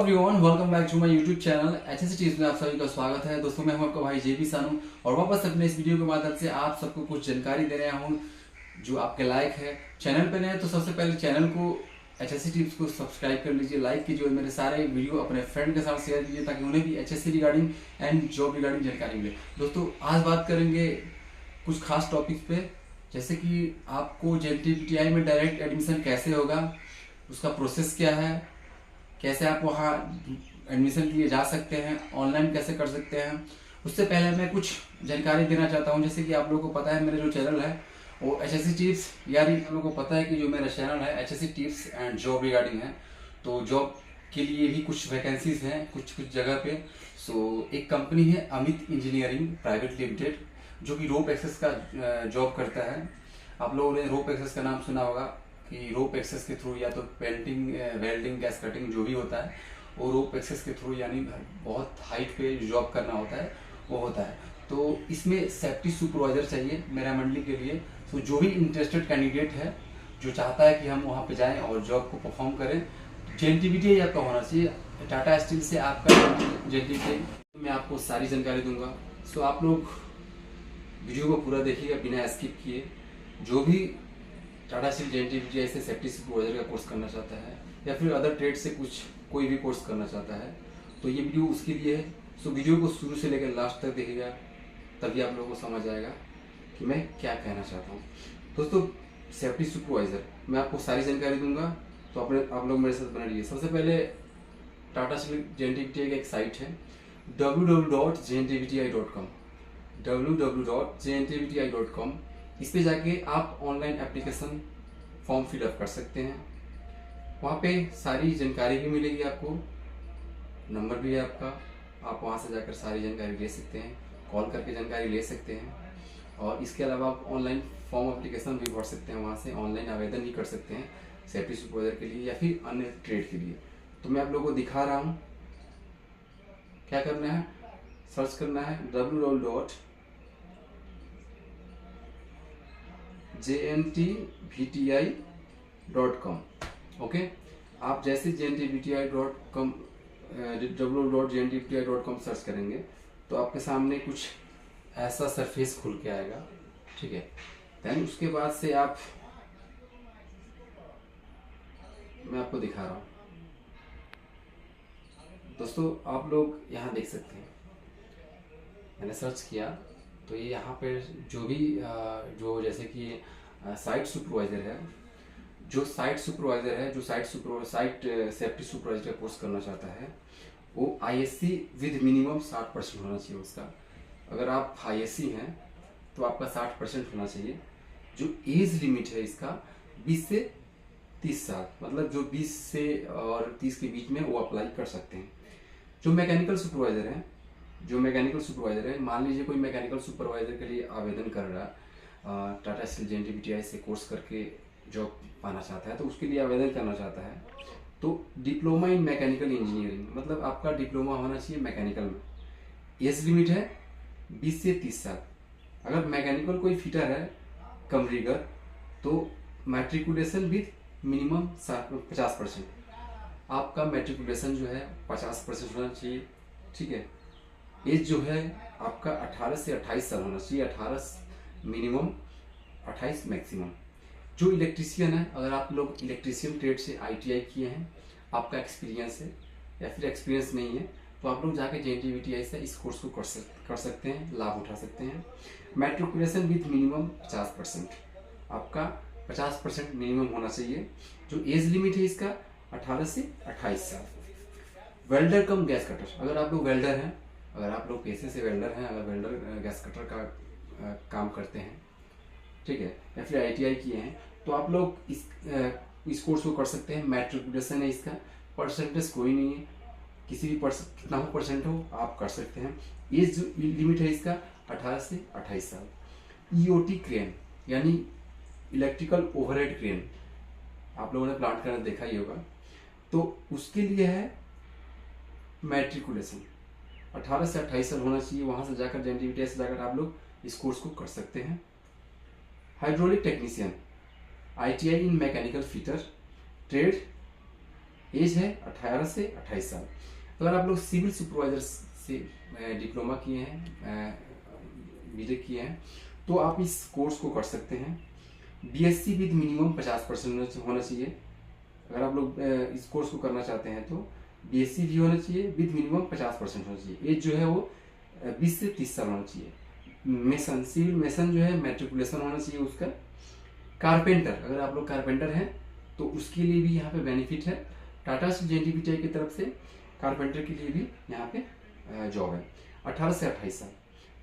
Everyone, welcome back to my YouTube channel HSC tips में आप सभी का स्वागत है। दोस्तों, मैं हूं आपका भाई जेपी सानू और वापस अपने इस वीडियो के माध्यम से आप सबको कुछ जानकारी दे रहा हूं जो आपके लायक है। चैनल पे नए तो सबसे पहले चैनल को एचएससी टिप्स को सब्सक्राइब कर लीजिए, लाइक कीजिए और मेरे सारे वीडियो अपने फ्रेंड के साथ शेयर कीजिए ताकि उन्हें भी HSC regarding and job regarding जानकारी मिले। दोस्तों, आज बात करेंगे कुछ खास टॉपिक्स पे, जैसे कि आपको जेएनटीयूटीआई में डायरेक्ट एडमिशन कैसे होगा, उसका प्रोसेस क्या है, कैसे आप वहाँ एडमिशन के लिए जा सकते हैं, ऑनलाइन कैसे कर सकते हैं। उससे पहले मैं कुछ जानकारी देना चाहता हूँ। जैसे कि आप लोगों को पता है मेरा जो चैनल है वो एचएससी टिप्स, यानी आप लोगों को पता है कि जो मेरा चैनल है HSC tips and job regarding है। तो जॉब के लिए भी कुछ वैकेंसीज हैं कुछ जगह पे। सो एक कंपनी है अमित इंजीनियरिंग प्राइवेट लिमिटेड, जो कि रोप एक्सेस का जॉब करता है। आप लोगों ने रोप एक्सेस का नाम सुना होगा कि रोप एक्सेस के थ्रू या तो पेंटिंग, वेल्डिंग, गैस कटिंग जो भी होता है वो रोप एक्सेस के थ्रू, यानी बहुत हाइट पे जॉब करना होता है वो होता है। तो इसमें सेफ्टी सुपरवाइजर चाहिए मेरा मंडली के लिए। तो जो भी इंटरेस्टेड कैंडिडेट है जो चाहता है कि हम वहाँ पे जाएं और जॉब को परफॉर्म करें, जेएनटीयूटीआई आपका होना चाहिए। टाटा स्टील से आपका जेएनटीयूटीआई, मैं आपको सारी जानकारी दूंगा। सो आप लोग वीडियो को पूरा देखिएगा बिना स्किप किए। जो भी टाटा स्टील जेएनटीयूटीआई से सेफ्टी सुपरवाइजर का कोर्स करना चाहता है या फिर अदर ट्रेड से कोई भी कोर्स करना चाहता है तो ये वीडियो उसके लिए है। सो वीडियो को शुरू से लेकर लास्ट तक देखिएगा, तभी आप लोगों को समझ आएगा कि मैं क्या कहना चाहता हूँ। दोस्तों, सेफ्टी सुपरवाइजर मैं आपको सारी जानकारी दूंगा, तो आप लोग मेरे साथ बने रहिए। सबसे पहले टाटा स्टील जेएनटीयूटीआई का एक साइट है www.jntbti.com www.jntbti.com। इस पे जाके आप ऑनलाइन एप्लीकेशन फॉर्म फिलअप कर सकते हैं। वहाँ पे सारी जानकारी भी मिलेगी आपको, नंबर भी है आपका, आप वहाँ से जाकर सारी जानकारी ले सकते हैं, कॉल करके जानकारी ले सकते हैं। और इसके अलावा आप ऑनलाइन फॉर्म एप्लीकेशन भी भर सकते हैं, वहाँ से ऑनलाइन आवेदन भी कर सकते हैं सेफ्टी सुपरवाइजर के लिए या फिर अन्य ट्रेड के लिए। तो मैं आप लोगों को दिखा रहा हूँ क्या करना है। सर्च करना है www.jntbti.com। ओके, आप जैसे www.jntbti.com सर्च करेंगे तो आपके सामने कुछ ऐसा सरफेस खुल के आएगा, ठीक है। देन उसके बाद से मैं आपको दिखा रहा हूँ। दोस्तों, आप लोग यहाँ देख सकते हैं, मैंने सर्च किया तो ये यहाँ पे जो भी जो जैसे कि साइट सुपरवाइजर है, जो साइट साइट सेफ्टी सुपरवाइजर का कोर्स करना चाहता है वो आईएससी विद मिनिमम 60% होना चाहिए उसका। अगर आप आईएससी हैं तो आपका 60% होना चाहिए। जो एज लिमिट है इसका 20 से 30 साल, मतलब जो 20 से और 30 के बीच में वो अप्लाई कर सकते हैं। जो मैकेनिकल सुपरवाइजर है, मान लीजिए कोई मैकेनिकल सुपरवाइजर के लिए आवेदन कर रहा है, टाटा स्टील जेएनटीयूटीआई से कोर्स करके जॉब पाना चाहता है, तो उसके लिए आवेदन करना चाहता है तो डिप्लोमा इन मैकेनिकल इंजीनियरिंग, मतलब आपका डिप्लोमा होना चाहिए मैकेनिकल में। एज लिमिट है 20 से 30 साल। अगर मैकेनिकल कोई फिटर है कम रिगर तो मैट्रिकुलेशन विद मिनिमम 50%, आपका मैट्रिकुलेशन जो है 50% होना चाहिए, ठीक है। एज जो है आपका 18 से 28 साल होना चाहिए, 18 मिनिमम, 28 मैक्सिमम। जो इलेक्ट्रीशियन है, अगर आप लोग इलेक्ट्रीशियन ट्रेड से आईटीआई किए हैं, आपका एक्सपीरियंस है या फिर एक्सपीरियंस नहीं है, तो आप लोग जाके जेएनटीयूटीआई से इस कोर्स को कर सकते हैं, लाभ उठा सकते हैं। मैट्रिकुलेशन विथ मिनिमम 50%, आपका 50% मिनिमम होना चाहिए। जो एज लिमिट है इसका 18 से 28 साल। वेल्डर कम गैस कटर, अगर आप लोग वेल्डर हैं, अगर आप लोग पेशे से वेल्डर हैं, अगर वेल्डर गैस कटर का काम करते हैं, ठीक है, या फिर आईटीआई किए हैं, तो आप लोग इस कोर्स को कर सकते हैं। मैट्रिकुलेशन है इसका, परसेंटेज कोई नहीं है, किसी भी कितना हो परसेंट हो आप कर सकते हैं। एज जो लिमिट है इसका 18 से 28 साल। ईओटी क्रेन यानी इलेक्ट्रिकल ओवरहेड क्रेन, आप लोगों ने प्लांट करना देखा ही होगा, तो उसके लिए है मैट्रिकुलेशन 18 से 28 साल होना चाहिए। वहाँ से जाकर जेएनटीयूटीआई से जाकर आप लोग इस कोर्स को कर सकते हैं। Hydraulic technician, ITI in mechanical fitter trade age है 18 से 28 साल। अगर आप लोग सिविल सुपरवाइजर से डिप्लोमा किए हैं, बीटेक किए हैं, तो आप इस कोर्स को कर सकते हैं। बीएससी विद मिनिमम 50% होना चाहिए। अगर आप लोग इस कोर्स को करना चाहते हैं तो बीएससी भी होना चाहिए विद मिनिमम 50% होना चाहिए। एज जो है वो 20 से 30 साल होना चाहिए। मेसन, सिविल मेसन जो है मैट्रिकुलेशन होना चाहिए उसका। कारपेंटर, अगर आप लोग कारपेंटर हैं तो उसके लिए भी यहाँ पे बेनिफिट है। टाटा स्टील जेएनटीपीटीआई की तरफ से कारपेंटर के लिए भी यहाँ पे जॉब है। 18 से 28 साल।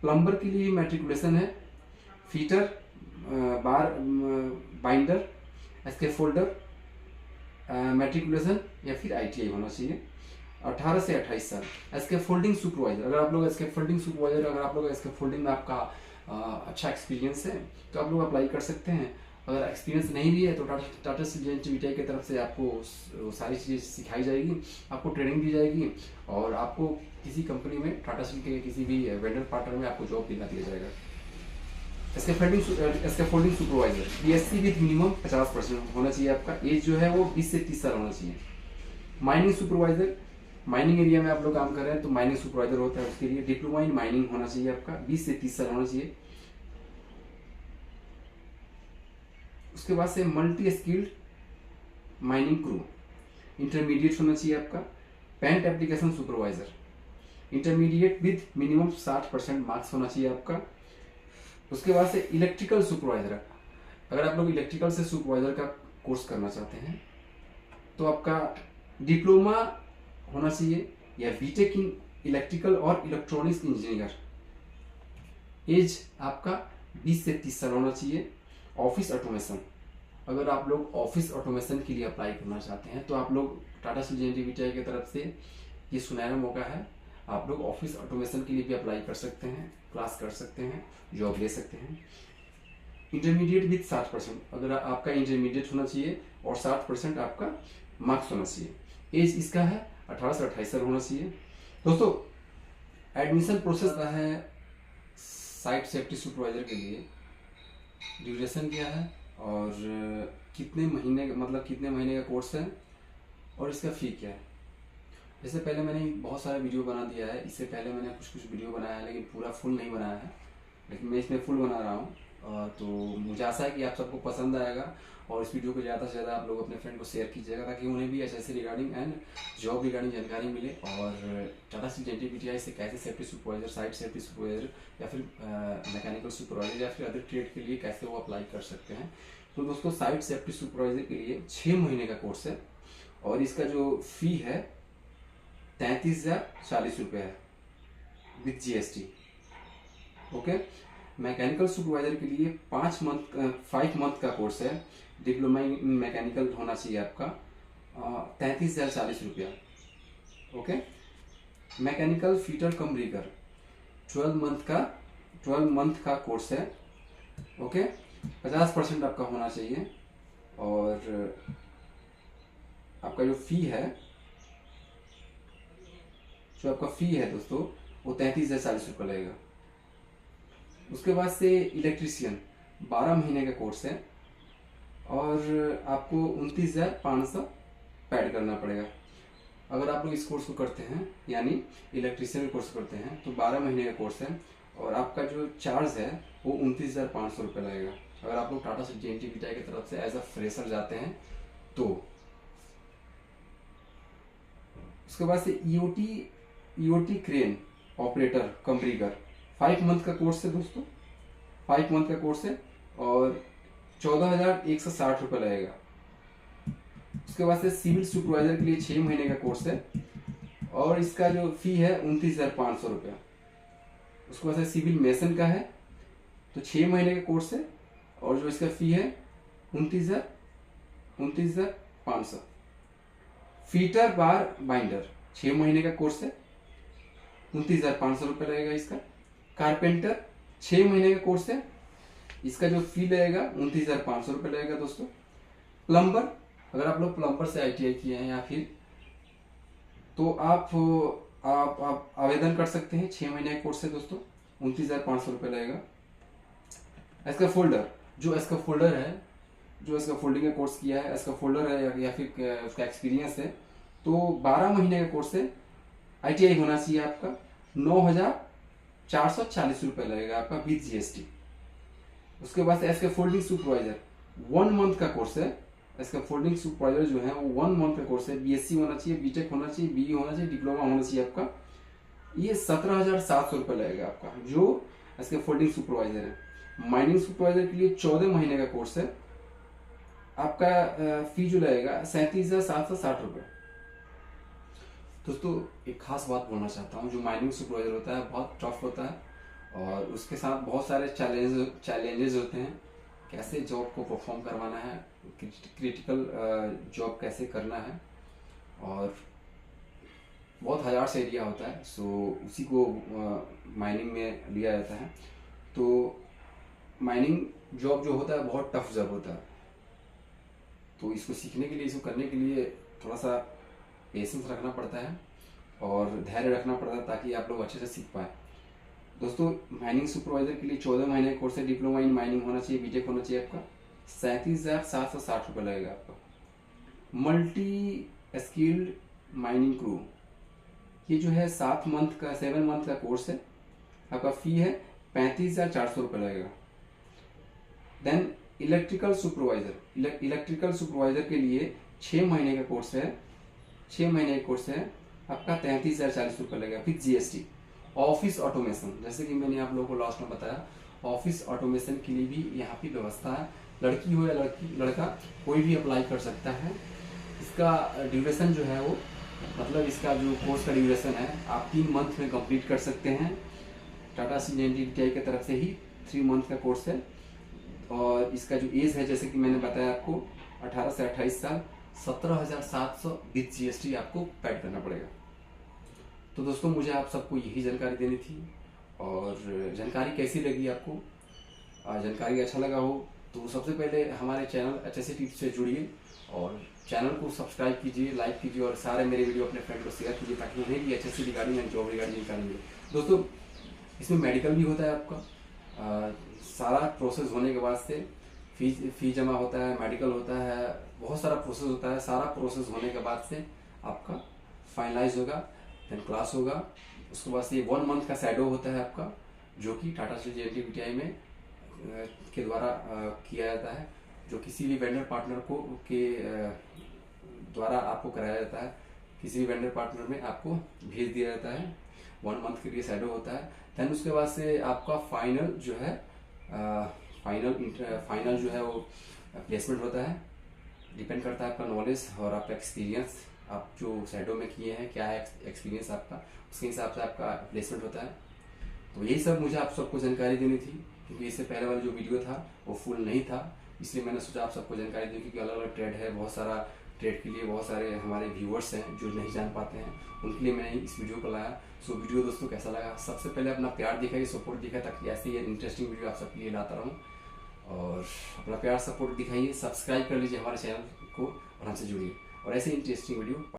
प्लम्बर के लिए भी मैट्रिकुलेशन है। फीटर, बाइंडर, स्कैफोल्डर, मैट्रिकुलेशन या फिर आईटीआई होना चाहिए। 18 से 28 साल। स्कैफोल्डिंग सुपरवाइजर, अगर आप लोग स्कैफोल्डिंग सुपरवाइजर, अगर आप लोग स्कैफोल्डिंग में आपका अच्छा एक्सपीरियंस है तो आप लोग अप्लाई कर सकते हैं। अगर एक्सपीरियंस नहीं भी है तो टाटा स्टील जेएनटीपीटीआई की तरफ से आपको सारी चीज़ें सिखाई जाएगी, आपको ट्रेनिंग दी जाएगी और आपको किसी कंपनी में टाटा स्टील के किसी भी वेंडर पार्टनर में आपको जॉब दिला दिया जाएगा। Scaffolding supervisor BSc with minimum 50% होना चाहिए आपका। एज जो है वो 20 से 30 साल होना चाहिए। माइनिंग सुपरवाइजर, माइनिंग एरिया में आप लोग काम कर रहे हैं तो माइनिंग सुपरवाइजर होता है, उसके लिए डिप्लोमा इन माइनिंग होना चाहिए आपका। 20 से 30 साल होना चाहिए। उसके बाद से multi skilled mining crew, intermediate होना चाहिए आपका। Paint application supervisor, intermediate with minimum 60% marks होना चाहिए आपका। उसके बाद से इलेक्ट्रिकल सुपरवाइजर, अगर आप लोग इलेक्ट्रिकल से सुपरवाइजर का कोर्स करना चाहते हैं तो आपका डिप्लोमा होना चाहिए या बीटेक इन इलेक्ट्रिकल और इलेक्ट्रॉनिक्स इंजीनियर। एज आपका 20 से 30 साल होना चाहिए। ऑफिस ऑटोमेशन, अगर आप लोग ऑफिस ऑटोमेशन के लिए अप्लाई करना चाहते हैं तो आप लोग टाटा स्टील जेएनटीपीटीआई की तरफ से ये सुनहरा मौका है। आप लोग ऑफिस ऑटोमेशन के लिए भी अप्लाई कर सकते हैं, क्लास कर सकते हैं, जॉब ले सकते हैं। इंटरमीडिएट विद 60%, अगर आपका इंटरमीडिएट होना चाहिए और 60% आपका मार्क्स होना चाहिए। एज इसका है 18 से 28 साल होना चाहिए। दोस्तों, एडमिशन प्रोसेस का है साइट सेफ्टी सुपरवाइजर के लिए ड्यूरेशन क्या है और कितने महीने का कोर्स है और इसका फ़ी क्या है। इससे पहले मैंने बहुत सारा वीडियो बना दिया है, इससे पहले मैंने कुछ वीडियो बनाया है लेकिन पूरा फुल नहीं बनाया है, लेकिन मैं इसमें फुल बना रहा हूँ। तो मुझे आशा है कि आप सबको पसंद आएगा और इस वीडियो को ज़्यादा से ज़्यादा आप लोग अपने फ्रेंड को शेयर कीजिएगा ताकि उन्हें भी SSC regarding and job regarding जानकारी मिले और टाटा स्टील जेएनटीपीटीआई से कैसे safety supervisor, site safety supervisor या फिर मैकेनिकल सुपरवाइजर या फिर अदर ट्रेड के लिए कैसे वो अप्लाई कर सकते हैं। तो दोस्तों, साइट सेफ्टी सुपरवाइजर के लिए 6 महीने का कोर्स है और इसका जो फ़ी है 33,040 रुपये है with GST. Okay. Mechanical supervisor के लिए 5 मंथ का कोर्स है। डिप्लोमा इन मैकेनिकल होना चाहिए आपका, 33,040 रुपया। ओके। मैकेनिकल फीटर कम रिगर 12 मंथ का कोर्स है। ओके। 50% आपका होना चाहिए और आपका जो फ़ी है दोस्तों वो 33,040 रुपये लगेगा। उसके बाद से इलेक्ट्रीशियन 12 महीने का कोर्स है और आपको 29,500 पैड करना पड़ेगा। अगर आप लोग इस कोर्स को करते हैं यानी इलेक्ट्रीशियन कोर्स करते हैं तो 12 महीने का कोर्स है और आपका जो चार्ज है वो 29,500 रुपये लगेगा। अगर आप लोग टाटा स्टील जेएनटीपीटीआई की तरफ से एज अ फ्रेशर जाते हैं तो। उसके बाद से EOT crane operator cum rigger 5 month का कोर्स है दोस्तों, 5 मंथ का कोर्स है और 14,160 रुपये लगेगा। उसके बाद से सिविल सुपरवाइजर के लिए 6 महीने का कोर्स है और इसका जो फ़ी है 29,500 रुपया। उसके बाद से सिविल मेसन का है तो 6 महीने का कोर्स है और जो इसका फ़ी है 29,500। फीटर बार बाइंडर 6 महीने का कोर्स है, 29,500 रुपये लगेगा इसका। कारपेंटर 6 महीने का कोर्स है, इसका जो फ़ी लगेगा 29,500 रुपये लगेगा दोस्तों। प्लम्बर, अगर आप लोग प्लम्बर से आईटीआई किए हैं या फिर तो आप आवेदन कर सकते हैं। 6 महीने का कोर्स है दोस्तों, 29,500 रुपये लगेगा। स्कैफोल्डर, जो स्कैफोल्डिंग का कोर्स किया है, स्कैफोल्डर है या फिर उसका एक्सपीरियंस है तो 12 महीने का कोर्स है, ITI होना चाहिए आपका। 9,440 रुपये लगेगा आपका विद GST। उसके बाद इसके फोल्डिंग सुपरवाइजर 1 मंथ का कोर्स है। इसका फोल्डिंग सुपरवाइजर जो है वो 1 मंथ का कोर्स है। BSc होना चाहिए, BTech होना चाहिए, BE होना चाहिए, डिप्लोमा होना चाहिए आपका। ये 17,700 रुपये लगेगा आपका, जो इसके फोल्डिंग सुपरवाइजर है। माइनिंग सुपरवाइजर के लिए 14 महीने का कोर्स है। आपका फी जो लगेगा 37,760 रुपये। दोस्तों एक खास बात बोलना चाहता हूँ, जो माइनिंग सुपरवाइजर होता है बहुत टफ होता है और उसके साथ बहुत सारे चैलेंजेस होते हैं। कैसे जॉब को परफॉर्म करवाना है, क्रिटिकल जॉब कैसे करना है, और बहुत हजार्ड एरिया होता है। सो उसी को माइनिंग में लिया जाता है। तो माइनिंग जॉब जो होता है बहुत टफ जॉब होता है। तो इसको सीखने के लिए, इसको करने के लिए थोड़ा सा पेशेंस रखना पड़ता है और धैर्य रखना पड़ता है, ताकि आप लोग अच्छे से सीख पाए। दोस्तों माइनिंग सुपरवाइजर के लिए 14 महीने का कोर्स है। डिप्लोमा इन माइनिंग होना चाहिए, BTech होना चाहिए आपका। 37,760 रुपये लगेगा आपका। मल्टी स्किल्ड माइनिंग क्रू, ये जो है 7 मंथ का कोर्स है। आपका फी है 35,400 रुपये लगेगा। देन इलेक्ट्रिकल सुपरवाइजर के लिए 6 महीने का कोर्स है। 6 महीने का कोर्स है आपका 33,040 रुपये लगेगा फिर GST। ऑफिस ऑटोमेशन, जैसे कि मैंने आप लोगों को लास्ट में बताया, ऑफिस ऑटोमेशन के लिए भी यहाँ पे व्यवस्था है। लड़की हो या लड़का कोई भी अप्लाई कर सकता है। इसका ड्यूरेशन जो है वो, मतलब इसका जो कोर्स का ड्यूरेशन है, आप 3 मंथ में कंप्लीट कर सकते हैं। टाटा CNTI की तरफ से ही 3 मंथ का कोर्स है। और इसका जो एज है, जैसे कि मैंने बताया आपको, 18 से 28 साल। 17,700 विद GST आपको पेड करना पड़ेगा। तो दोस्तों मुझे आप सबको यही जानकारी देनी थी। और जानकारी कैसी लगी आपको, जानकारी अच्छा लगा हो तो सबसे पहले हमारे चैनल HSC टिप्स से जुड़िए और चैनल को सब्सक्राइब कीजिए, लाइक कीजिए और सारे मेरे वीडियो अपने फ्रेंड को शेयर कीजिए, ताकि उन्हें भी HSC regarding and job regarding जानकारी मिले। दोस्तों इसमें मेडिकल भी होता है आपका। सारा प्रोसेस होने के बाद से फी जमा होता है, मेडिकल होता है, बहुत सारा प्रोसेस होता है। सारा प्रोसेस होने के बाद से आपका फाइनलाइज होगा, देन क्लास होगा। उसके बाद से 1 मंथ का शैडो होता है आपका, जो कि टाटा CNTI में के द्वारा किया जाता है, जो किसी भी वेंडर पार्टनर को के द्वारा आपको कराया जाता है। किसी भी वेंडर पार्टनर में आपको भेज दिया जाता है। 1 मंथ के लिए शैडो होता है। देन उसके बाद से आपका फाइनल जो है फाइनल जो है वो प्लेसमेंट होता है। डिपेंड करता है आपका नॉलेज और आपका एक्सपीरियंस, आप जो शैडो में किए हैं, क्या है एक्सपीरियंस आपका, उसके हिसाब से आपका प्लेसमेंट होता है। तो यही सब मुझे आप सबको जानकारी देनी थी, क्योंकि इससे पहले वाला जो वीडियो था वो फुल नहीं था, इसलिए मैंने सोचा आप सबको जानकारी दूँ। क्योंकि अलग अलग ट्रेड है, बहुत सारा ट्रेड के लिए बहुत सारे हमारे व्यूअर्स हैं जो नहीं जान पाते हैं, उनके लिए मैंने इस वीडियो को लाया। सो वीडियो दोस्तों कैसा लगा, सबसे पहले अपना प्यार दिखाइए, सपोर्ट दिखाए, ताकि ऐसे ही इंटरेस्टिंग वीडियो आप सबके लिए लाता रहूँ। और अपना प्यार सपोर्ट दिखाइए, सब्सक्राइब कर लीजिए हमारे चैनल को और हमसे जुड़िए और ऐसे इंटरेस्टिंग वीडियो